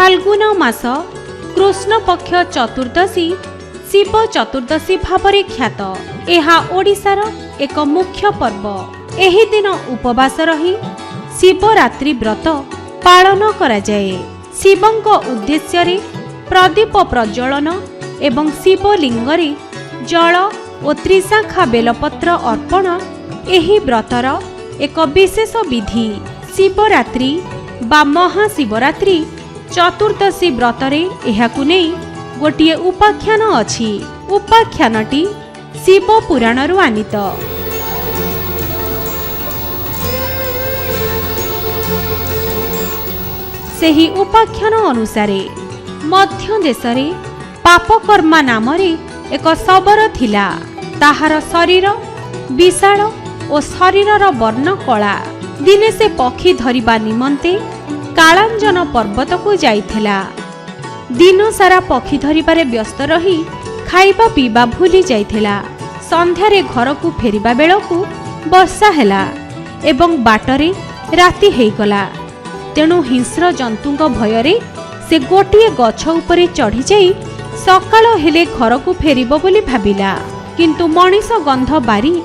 फाल्गुन मास कृष्ण पक्ष चतुर्दशी शिव चतुर्दशी भावरे ख्यात। एहा ओडिशार एक मुख्य पर्व। एही दिन उपवास रही शिवरात्रि व्रत पालन करा जाए। शिवंक उद्देश्य रे प्रदीप प्रज्वलन एवं शिवलिंगरे जल और त्रिशाखा बेलपत्र अर्पण एही व्रतर एक विशेष विधि। शिवरात्रि बा महाशिवरात्रि चतुर्दशी व्रतरे एहाकु नेई गोटिए उपाख्यान अछि। उपाख्यानटी शिव पुराणरु आनीत। सेही उपाख्यान अनुसारे मध्य देशरे पापकर्मा नामरे एक शबर थिला। ताहार शरीर विशाल और शरीरर वर्ण कला। दिने से पक्षी धरिबा निमंते कालांजन पर्वत को जाइथिला। दिन सारा पक्षी धरिबारे व्यस्त रही खाइबा पीबा भूली जाइथिला। संध्यारे घर को फेरिबा बेलकु वर्षा हेला एवं बाटरे राति हेगला। तेणु हिंस्र जंतुंक भयरे से गोटिए गछ उपरे चढ़ी जाई सकाळ हेले घर को फेरिबो बोली भाबिला। किंतु मनीष गंध बारी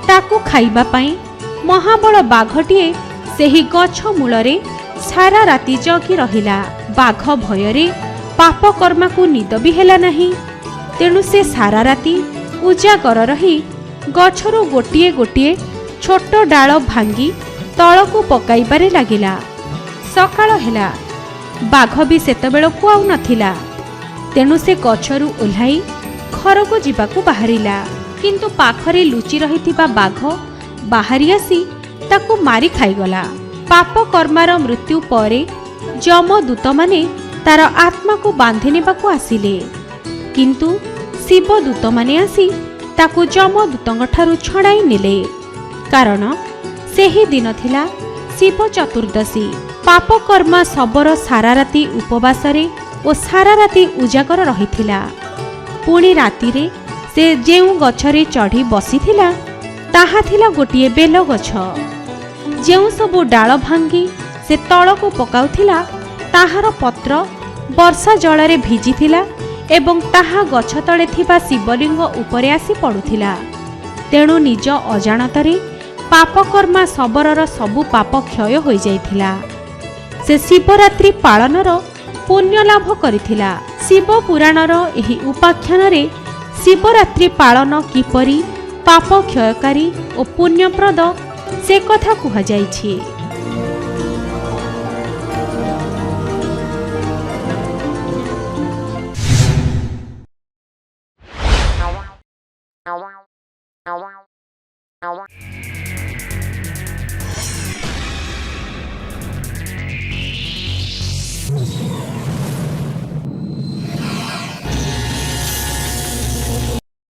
ताकू खाइबा पाई महाबल बाघटीए सेही गछ मूलरे सारा राति जगी रहिला। बाघ भयरे पापकर्मा को निद भी हेला नहीं। तेणु से सारा राति उजागर रही गछरु गोटिए गोटिए छोट डाल भांगी तळकू पकाइबारे लागिला। सकाळ हेला बाघ भी सेतबेलकू आउ नथिला। तेणु से गछरु ओह्लाई घर को जीवाकू बाहरिला। किंतु पाखरे लुचि रहिथिबा बाघ बाहरी आसी ताकू मारी खाइगला। पापकर्मार मृत्यु परे जमदूत माने तार आत्मा को बांधि नेबाकू आसिले। किंतु शिवदूत माने आसी ताकू जमदूतंग ठारू छड़ाई नेले। कारण सेही दिन थिला शिव चतुर्दशी। पापकर्मा शबर सारा राति उपवासरे और सारा राति उजागर रहिथिला। पुणी रातिरे से जेउ गछरे चढ़ी बसिथिला ताहा थिला गोटिए बेल गछ। जेउ सबु डाल भांगी से तळकू पकाउथिला ताहार पत्र वर्षा जलरे भिजिथिला एवं ताहा गछ तळे थिबा शिवलिंग उपरे आसी पडुथिला। तेणु निज अजाणतरे पापकर्मा शबरर सबु पाप क्षय होई जाइथिला। से शिवरात्रि पालनर पुण्य लाभ करिथिला। शिव पुराणर एही उपाख्यानरे शिवरात्रि पालन किपरि पाप क्षयकारी और पुण्यप्रद से कथा कुहा जाइछि।